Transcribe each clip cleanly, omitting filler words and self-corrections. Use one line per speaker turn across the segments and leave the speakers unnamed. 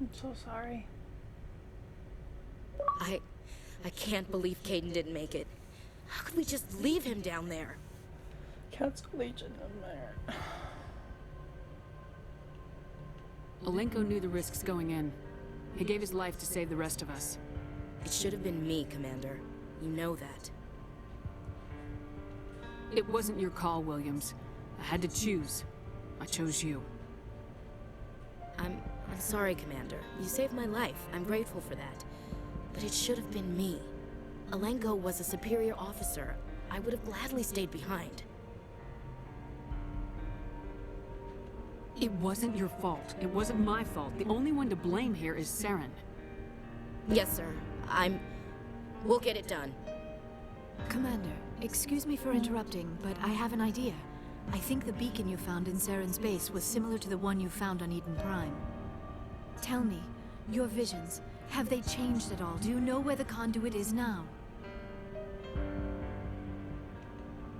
I'm so sorry.
I can't believe Caden didn't make it. How could we just leave him down there?
Cancel Legion in there.
Alenko knew the risks going in. He gave his life to save the rest of us.
It should have been me, Commander. You know that.
It wasn't your call, Williams. I had to choose. I chose you.
I'm sorry, Commander. You saved my life. I'm grateful for that. But it should have been me. Alenko was a superior officer. I would have gladly stayed behind.
It wasn't your fault. It wasn't my fault. The only one to blame here is Saren.
Yes, sir. We'll get it done.
Commander, excuse me for interrupting, but I have an idea. I think the beacon you found in Saren's base was similar to the one you found on Eden Prime. Tell me, your visions, have they changed at all? Do you know where the conduit is now?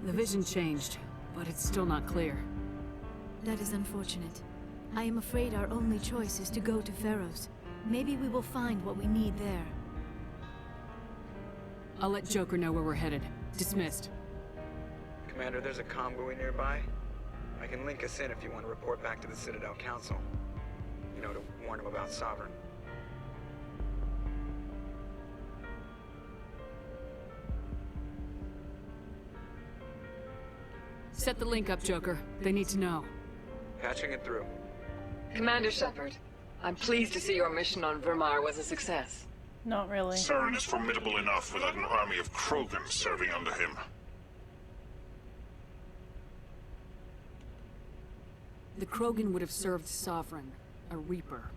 The vision changed, but it's still not clear.
That is unfortunate. I am afraid our only choice is to go to Pharaoh's. Maybe we will find what we need there.
I'll let Joker know where we're headed. Dismissed.
Commander, there's a comm buoy nearby. I can link us in if you want to report back to the Citadel Council. You know, to warn them about Sovereign.
Set the link up, Joker. They need to know.
Patching it through.
Commander Shepard, I'm pleased to see your mission on Vermar was a success.
Not really.
Saren is formidable enough without an army of Krogan serving under him.
The Krogan would have served Sovereign, a Reaper.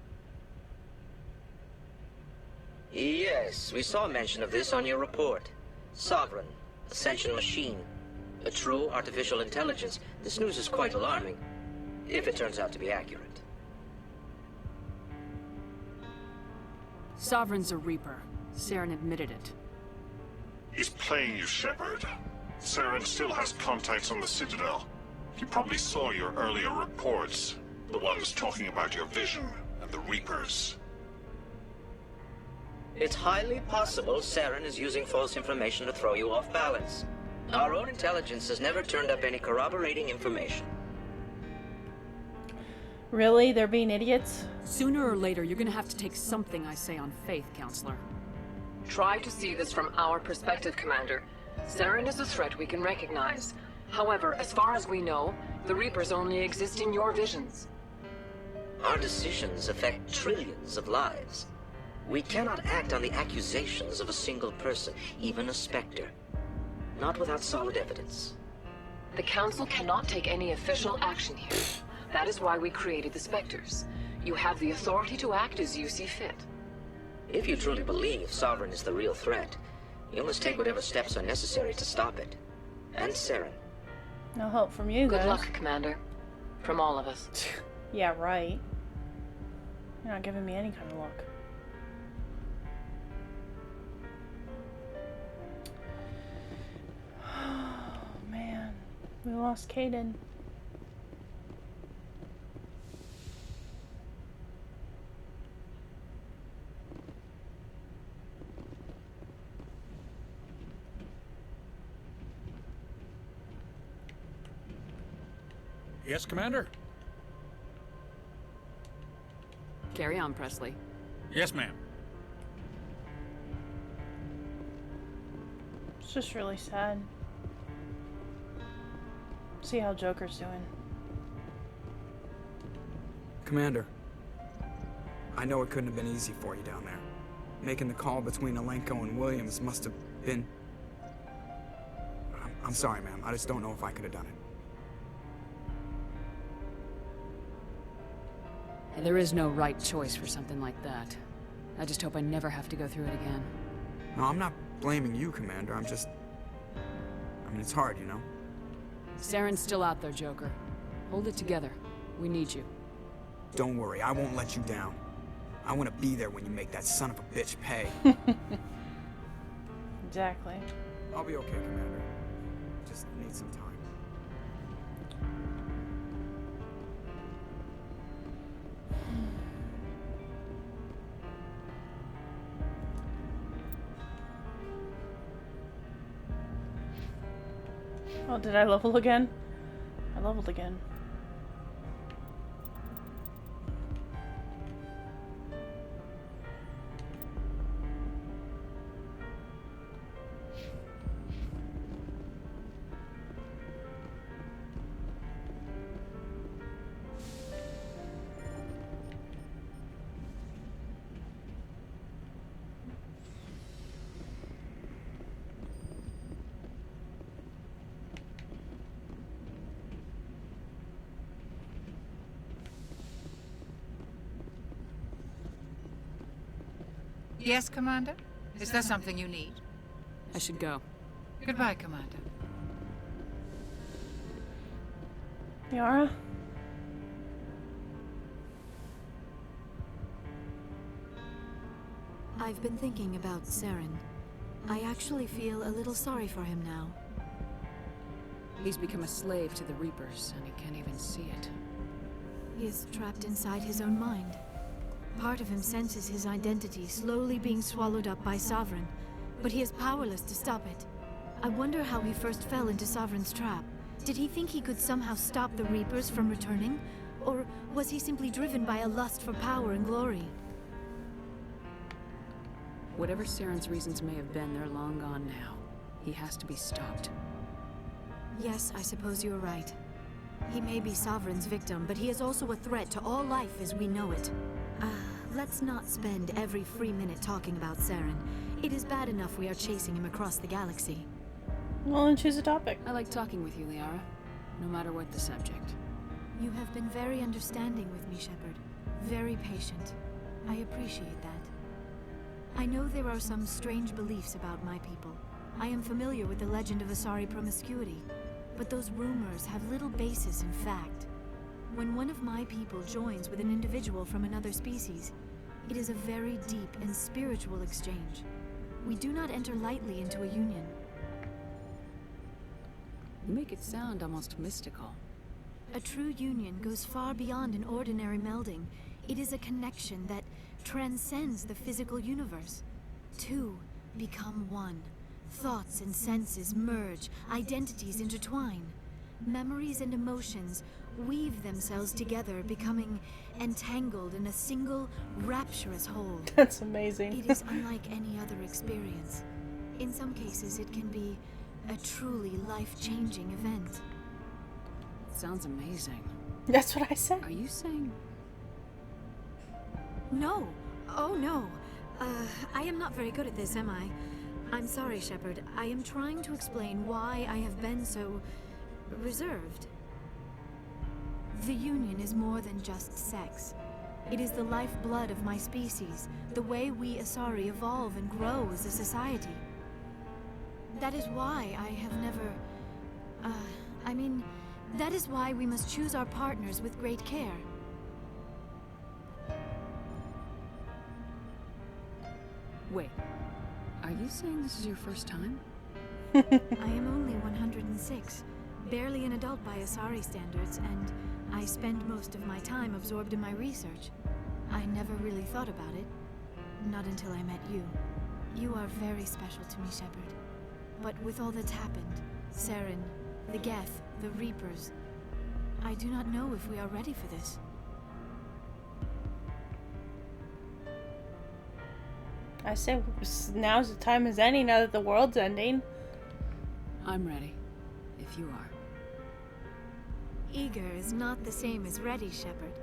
Yes, we saw mention of this on your report. Sovereign, Ascension machine, a true artificial intelligence. This news is quite alarming, if it turns out to be accurate.
Sovereign's a Reaper. Saren admitted it.
He's playing you, Shepard. Saren still has contacts on the Citadel. He probably saw your earlier reports, the ones talking about your vision and the Reapers.
It's highly possible Saren is using false information to throw you off balance. Our own intelligence has never turned up any corroborating information.
Really? They're being idiots?
Sooner or later, you're gonna have to take something I say on faith, Counselor.
Try to see this from our perspective, Commander. Saren is a threat we can recognize. However, as far as we know, the Reapers only exist in your visions.
Our decisions affect trillions of lives. We cannot act on the accusations of a single person, even a Spectre. Not without solid evidence.
The Council cannot take any official action here. That is why we created the Spectres. You have the authority to act as you see fit.
If you truly believe Sovereign is the real threat, you must take whatever steps are necessary to stop it. And Saren.
No help from you guys.
Good luck, Commander. From all of us.
Yeah, right. You're not giving me any kind of luck. Oh, man. We lost Caden.
Yes, Commander?
Carry on, Presley.
Yes, ma'am.
It's just really sad. See how Joker's doing.
Commander, I know it couldn't have been easy for you down there. Making the call between Alenko and Williams must have been... I'm sorry, ma'am. I just don't know if I could have done it.
There is no right choice for something like that. I just hope I never have to go through it again.
No, I'm not blaming you, Commander. I'm just... I mean, it's hard, you know?
Saren's still out there, Joker. Hold it together. We need you.
Don't worry, I won't let you down. I want to be there when you make that son of a bitch pay.
Exactly.
I'll be okay, Commander. Just need some time.
Oh, did I level again? I leveled again.
Yes, Commander? Is there something you need?
I should go.
Goodbye, Commander.
Liara?
I've been thinking about Saren. I actually feel a little sorry for him now.
He's become a slave to the Reapers, and he can't even see it.
He is trapped inside his own mind. Part of him senses his identity slowly being swallowed up by Sovereign, but he is powerless to stop it. I wonder how he first fell into Sovereign's trap. Did he think he could somehow stop the Reapers from returning? Or was he simply driven by a lust for power and glory?
Whatever Saren's reasons may have been, they're long gone now. He has to be stopped.
Yes, I suppose you're right. He may be Sovereign's victim, but he is also a threat to all life as we know it. Let's not spend every free minute talking about Saren. It is bad enough we are chasing him across the galaxy.
Well, then choose a topic.
I like talking with you, Liara, no matter what the subject.
You have been very understanding with me, Shepard. Very patient. I appreciate that. I know there are some strange beliefs about my people. I am familiar with the legend of Asari promiscuity, but those rumors have little basis in fact. When one of my people joins with an individual from another species, it is a very deep and spiritual exchange. We do not enter lightly into a union.
You make it sound almost mystical.
A true union goes far beyond an ordinary melding. It is a connection that transcends the physical universe. Two become one. Thoughts and senses merge, identities intertwine. Memories and emotions weave themselves together, becoming entangled in a single, rapturous whole.
That's amazing.
It is unlike any other experience. In some cases, it can be a truly life-changing event.
Sounds amazing.
That's what I said.
Are you saying...
No. Oh, no. I am not very good at this, am I? I'm sorry, Shepard. I am trying to explain why I have been so... reserved. The Union is more than just sex. It is the lifeblood of my species, the way we Asari evolve and grow as a society. That is why I have never... that is why we must choose our partners with great care.
Wait, are you saying this is your first time?
I am only 106, barely an adult by Asari standards, and I spend most of my time absorbed in my research. I never really thought about it, not until I met you. You are very special to me, Shepard. But with all that's happened, Saren, the Geth, the Reapers, I do not know if we are ready for this.
I say now's the time as any, now that the world's ending.
I'm ready, if you are.
Eager is not the same as ready, Shepard.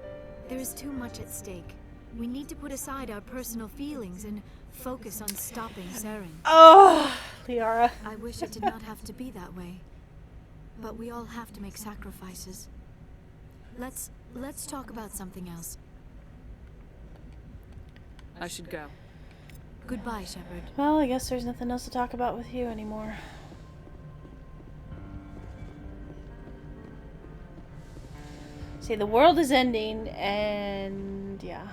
There is too much at stake. We need to put aside our personal feelings and focus on stopping Saren.
Oh, Liara.
I wish it did not have to be that way. But we all have to make sacrifices. Let's talk about something else.
I should go.
Goodbye, Shepard.
Well, I guess there's nothing else to talk about with you anymore. See, the world is ending, and yeah,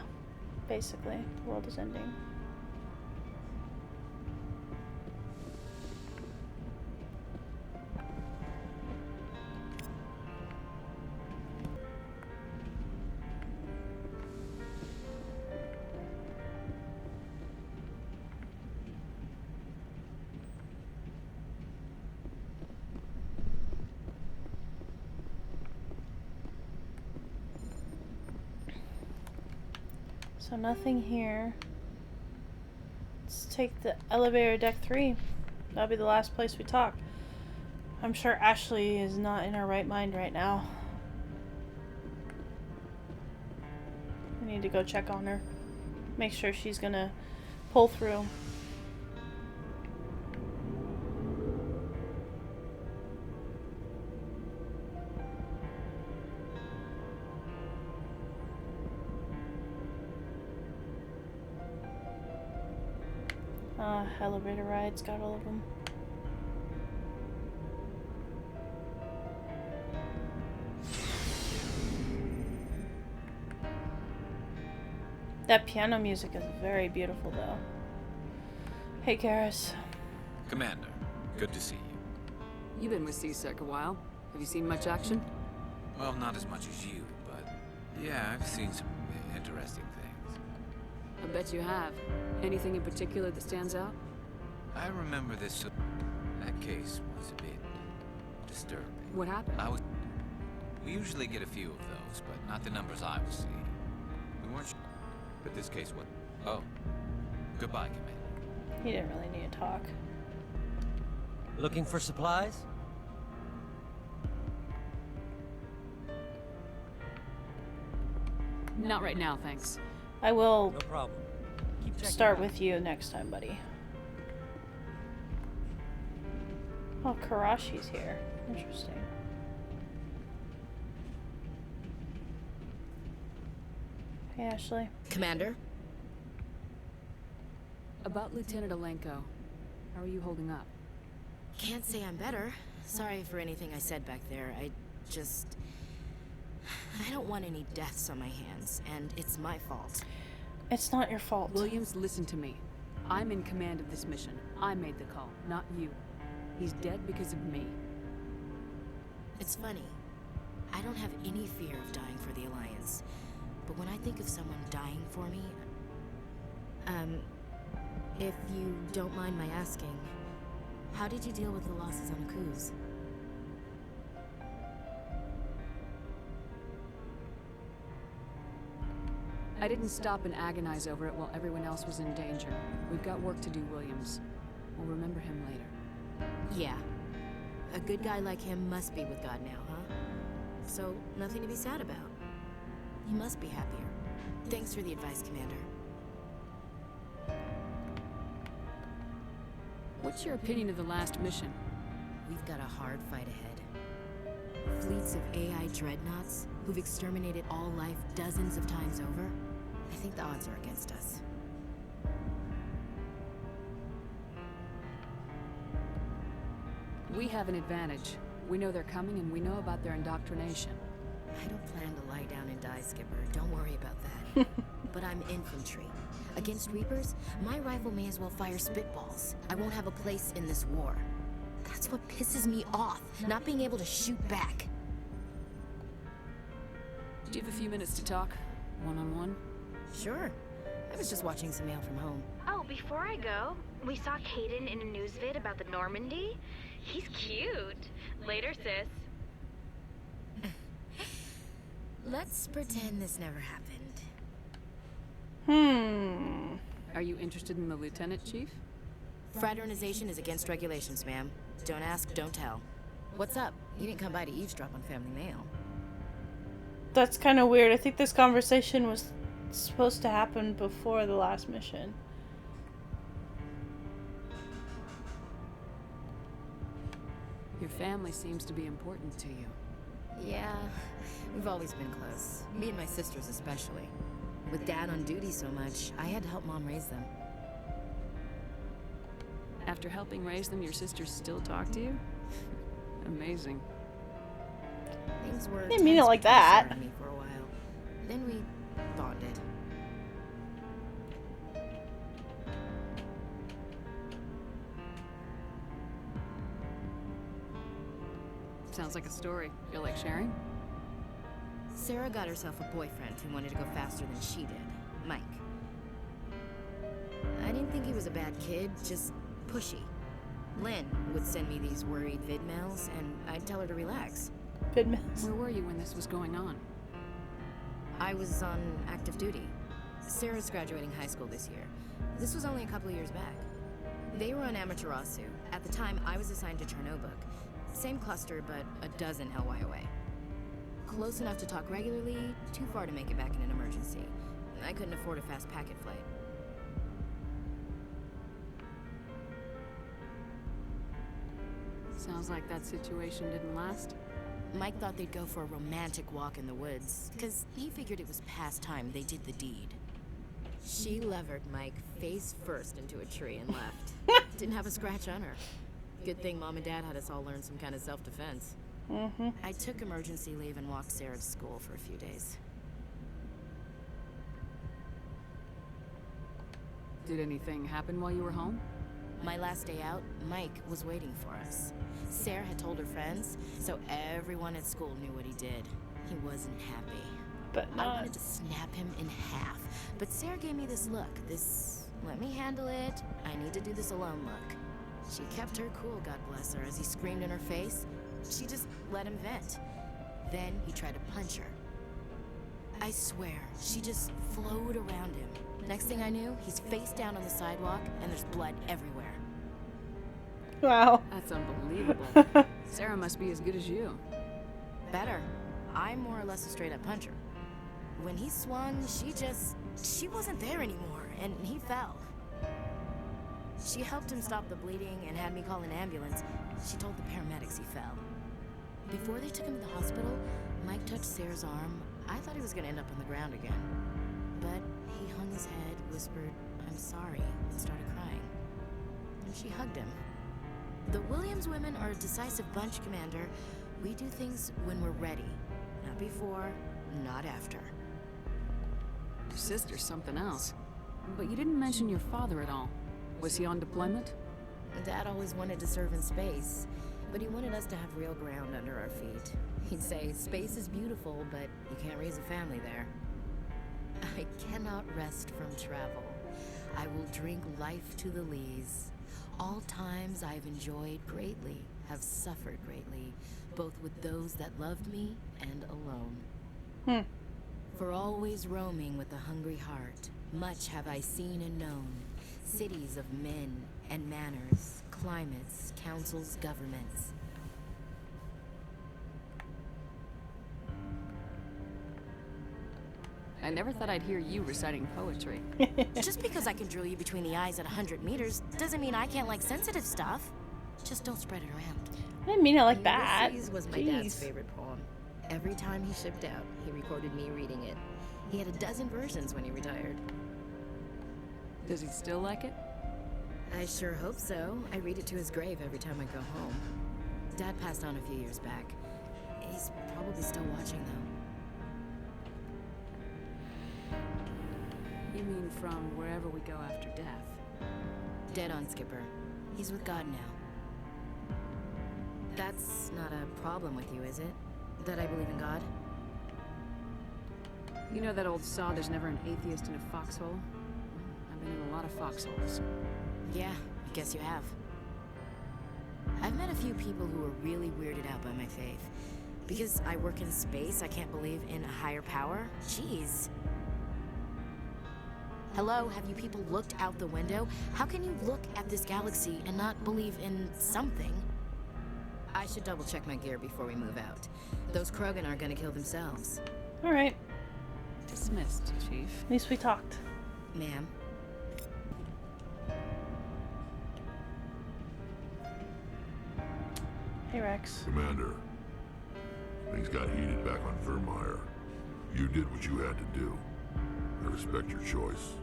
basically, the world is ending. So nothing here. Let's take the elevator deck 3. That'll be the last place we talk. I'm sure Ashley is not in her right mind right now. I need to go check on her. Make sure she's gonna pull through. Elevator rides, got all of them. That piano music is very beautiful, though. Hey, Karis.
Commander, good to see you.
You've been with CSEC a while. Have you seen much action?
Well, not as much as you, but yeah, I've seen some interesting things.
I bet you have. Anything in particular that stands out?
I remember this. That case was a bit disturbing.
What happened?
We usually get a few of those, but not the numbers I was seeing. We weren't sure, but this case was. Oh, goodbye, Commander.
He didn't really need to talk.
Looking for supplies?
Not right now, thanks.
I will
No problem. Keep checking
start
out.
with you next time, buddy. Oh, Karashi's here. Interesting. Hey, Ashley.
Commander?
About Lieutenant Alenko. How are you holding up?
Can't say I'm better. Sorry for anything I said back there. I don't want any deaths on my hands, and it's my fault.
It's not your fault.
Williams, listen to me. I'm in command of this mission. I made the call, not you. He's dead because of me.
It's funny. I don't have any fear of dying for the Alliance. But when I think of someone dying for me... if you don't mind my asking, how did you deal with the losses on Akuz?
I didn't stop and agonize over it while everyone else was in danger. We've got work to do, Williams. We'll remember him later.
Yeah. A good guy like him must be with God now, huh? So, nothing to be sad about. He must be happier. Thanks for the advice, Commander.
What's your opinion of the last mission?
We've got a hard fight ahead. Fleets of AI dreadnoughts who've exterminated all life dozens of times over. I think the odds are against us.
We have an advantage. We know they're coming and we know about their indoctrination.
I don't plan to lie down and die, Skipper. Don't worry about that. But I'm infantry. Against Reapers, my rifle may as well fire spitballs. I won't have a place in this war. That's what pisses me off, not being able to shoot back.
Do you have a few minutes to talk? One-on-one?
Sure. I was just watching some mail from home.
Oh, before I go, we saw Caden in a news vid about the Normandy. He's cute. Later, sis.
Let's pretend this never happened.
Are you interested in the Lieutenant, Chief?
Fraternization is against regulations, ma'am. Don't ask, don't tell. What's up? You didn't come by to eavesdrop on family mail.
That's kind of weird. I think this conversation was supposed to happen before the last mission.
Your family seems to be important to you.
Yeah, we've always been close. Me and my sisters especially. With Dad on duty so much, I had to help Mom raise them.
After helping raise them, your sisters still talk to you? Amazing.
Things were
Didn't mean it like that.
me for a while. Then we bonded.
Sounds like a story. Feel like sharing?
Sarah got herself a boyfriend who wanted to go faster than she did, Mike. I didn't think he was a bad kid, just pushy. Lynn would send me these worried vid mails, and I'd tell her to relax.
Vid mails.
Where were you when this was going on?
I was on active duty. Sarah's graduating high school this year. This was only a couple of years back. They were on Amaterasu. At the time, I was assigned to Chernobog. Same cluster, but a dozen LY away. Close enough to talk regularly, too far to make it back in an emergency. I couldn't afford a fast packet flight.
Sounds like that situation didn't last.
Mike thought they'd go for a romantic walk in the woods, because he figured it was past time they did the deed. She levered Mike face first into a tree and left. Didn't have a scratch on her. Good thing Mom and Dad had us all learn some kind of self-defense. I took emergency leave and walked Sarah to school for a few days.
Did anything happen while you were home?
My last day out, Mike was waiting for us. Sarah had told her friends, so everyone at school knew what he did. He wasn't happy.
But
I wanted to snap him in half, but Sarah gave me this look, this let me handle it, I need to do this alone look. She kept her cool, God bless her, as he screamed in her face. She just let him vent. Then he tried to punch her. I swear, she just flowed around him. Next thing I knew, he's face down on the sidewalk, and there's blood everywhere.
Wow.
That's unbelievable. Sarah must be as good as you.
Better. I'm more or less a straight-up puncher. When he swung, she wasn't there anymore, and he fell. She helped him stop the bleeding and had me call an ambulance. She told the paramedics he fell. Before they took him to the hospital, Mike touched Sarah's arm. I thought he was gonna end up on the ground again. But he hung his head, whispered, "I'm sorry," and started crying. And she hugged him. The Williams women are a decisive bunch, Commander. We do things when we're ready. Not before, not after.
Your sister's something else. But you didn't mention your father at all. Was he on deployment?
Dad always wanted to serve in space, but he wanted us to have real ground under our feet. He'd say, space is beautiful, but you can't raise a family there. I cannot rest from travel. I will drink life to the lees. All times I've enjoyed greatly, have suffered greatly, both with those that loved me and alone. For always roaming with a hungry heart, much have I seen and known. Cities of men and manners, climates, councils, governments.
I never thought I'd hear you reciting poetry.
Just because I can drill you between the eyes at 100 meters doesn't mean I can't like sensitive stuff. Just don't spread it around.
I didn't mean it like that.
Ulysses was my dad's favorite poem. Every time he shipped out, he recorded me reading it. He had a dozen versions when he retired.
Does he still like it?
I sure hope so. I read it to his grave every time I go home. Dad passed on a few years back. He's probably still watching, though.
You mean from wherever we go after death?
Dead on, Skipper. He's with God now. That's not a problem with you, is it? That I believe in God?
You know that old saw, there's never an atheist in a foxhole? I've been in a lot of foxholes.
Yeah, I guess you have. I've met a few people who are really weirded out by my faith. Because I work in space, I can't believe in a higher power? Jeez. Hello, have you people looked out the window? How can you look at this galaxy and not believe in something? I should double check my gear before we move out. Those Krogan aren't gonna kill themselves.
Alright.
Dismissed, Chief.
At least we talked.
Ma'am.
Hey, Rex.
Commander, things got heated back on Vermeer. You did what you had to do. I respect your choice.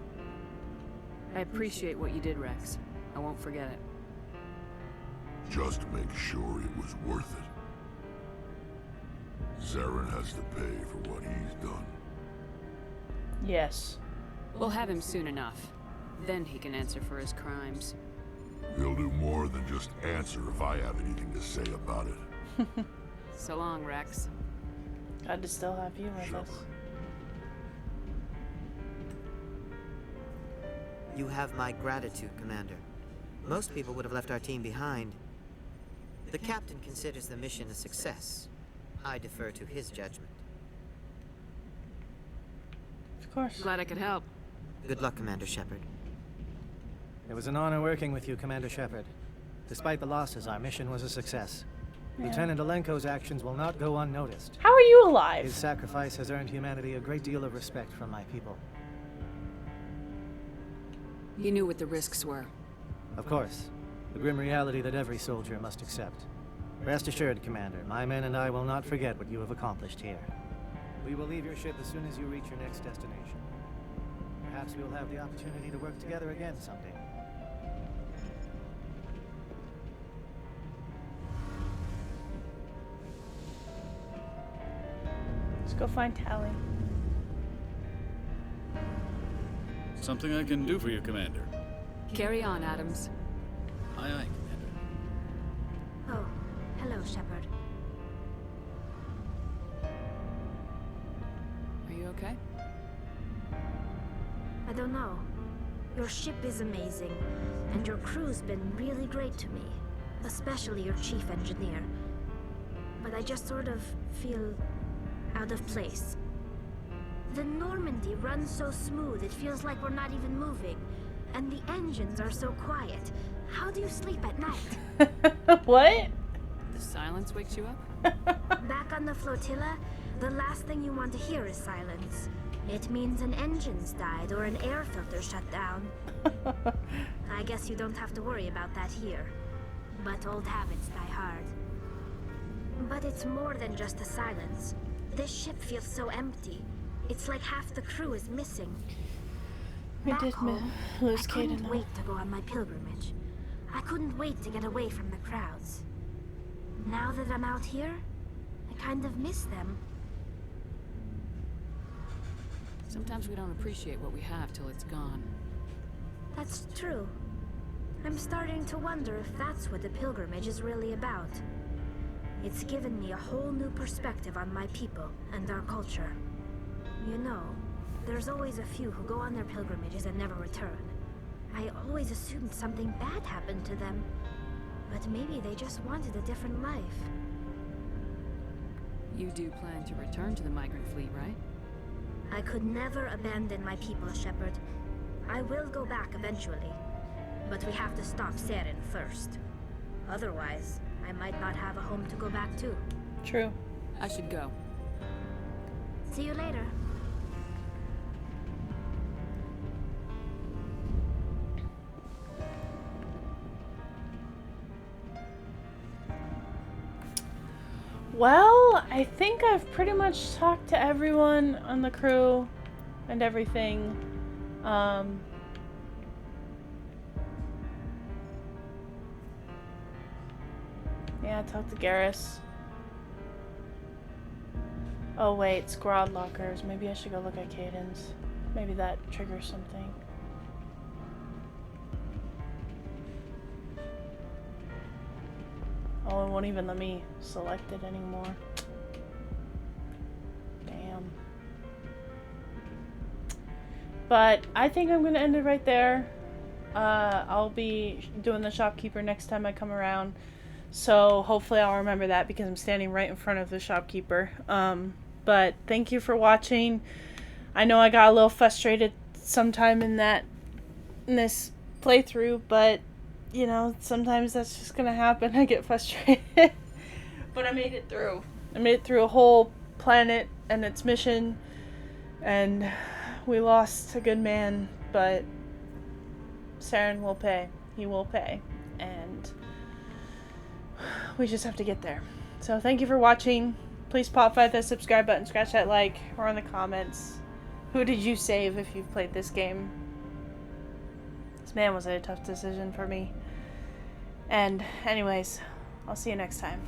I appreciate what you did, Rex. I won't forget it.
Just make sure it was worth it. Zarin has to pay for what he's done.
Yes.
We'll have him soon enough. Then he can answer for his crimes.
He'll do more than just answer if I have anything to say about it.
So long, Rex.
Glad to still have you with us.
You have my gratitude, Commander. Most people would have left our team behind. The captain considers the mission a success. I defer to his judgment.
Of course.
Glad I could help.
Good luck, Commander Shepard.
It was an honor working with you, Commander Shepard. Despite the losses, our mission was a success.
Yeah.
Lieutenant Alenko's actions will not go unnoticed.
How are you alive?
His sacrifice has earned humanity a great deal of respect from my people.
You knew what the risks were.
Of course. The grim reality that every soldier must accept. Rest assured, Commander, my men and I will not forget what you have accomplished here. We will leave your ship as soon as you reach your next destination. Perhaps we will have the opportunity to work together again someday.
Let's go find Tally.
Something I can do for you, Commander.
Carry on, Adams.
Aye, aye, Commander.
Oh, hello, Shepard.
Are you okay?
I don't know. Your ship is amazing, and your crew's been really great to me. Especially your chief engineer. But I just sort of feel out of place. The Normandy runs so smooth, it feels like we're not even moving. And the engines are so quiet. How do you sleep at night?
What?
The silence wakes you up?
Back on the flotilla, the last thing you want to hear is silence. It means an engine's died or an air filter shut down. I guess you don't have to worry about that here. But old habits die hard. But it's more than just the silence. This ship feels so empty. It's like half the crew is missing.
We
Back
did
home,
lose
I
Kate
couldn't
enough.
wait to go on my pilgrimage. I couldn't wait to get away from the crowds. Now that I'm out here, I kind of miss them.
Sometimes we don't appreciate what we have till it's gone.
That's true. I'm starting to wonder if that's what the pilgrimage is really about. It's given me a whole new perspective on my people and our culture. You know, there's always a few who go on their pilgrimages and never return. I always assumed something bad happened to them. But maybe they just wanted a different life.
You do plan to return to the migrant fleet, right?
I could never abandon my people, Shepard. I will go back eventually. But we have to stop Saren first. Otherwise, I might not have a home to go back to.
True.
I should go.
See you later.
Well, I think I've pretty much talked to everyone on the crew and everything. Yeah, I talked to Garrus. Oh wait, squad lockers. Maybe I should go look at Caden's. Maybe that triggers something. Oh, it won't even let me select it anymore. Damn. But I think I'm gonna end it right there. I'll be doing the shopkeeper next time I come around. So hopefully I'll remember that because I'm standing right in front of the shopkeeper. But thank you for watching. I know I got a little frustrated sometime in this playthrough, but you know, sometimes that's just gonna happen. I get frustrated. But I made it through. I made it through a whole planet and its mission, and we lost a good man, but Saren will pay. He will pay. And we just have to get there. So thank you for watching. Please pop by that subscribe button, scratch that like, or in the comments. Who did you save if you've played this game? This man was a tough decision for me. And anyways, I'll see you next time.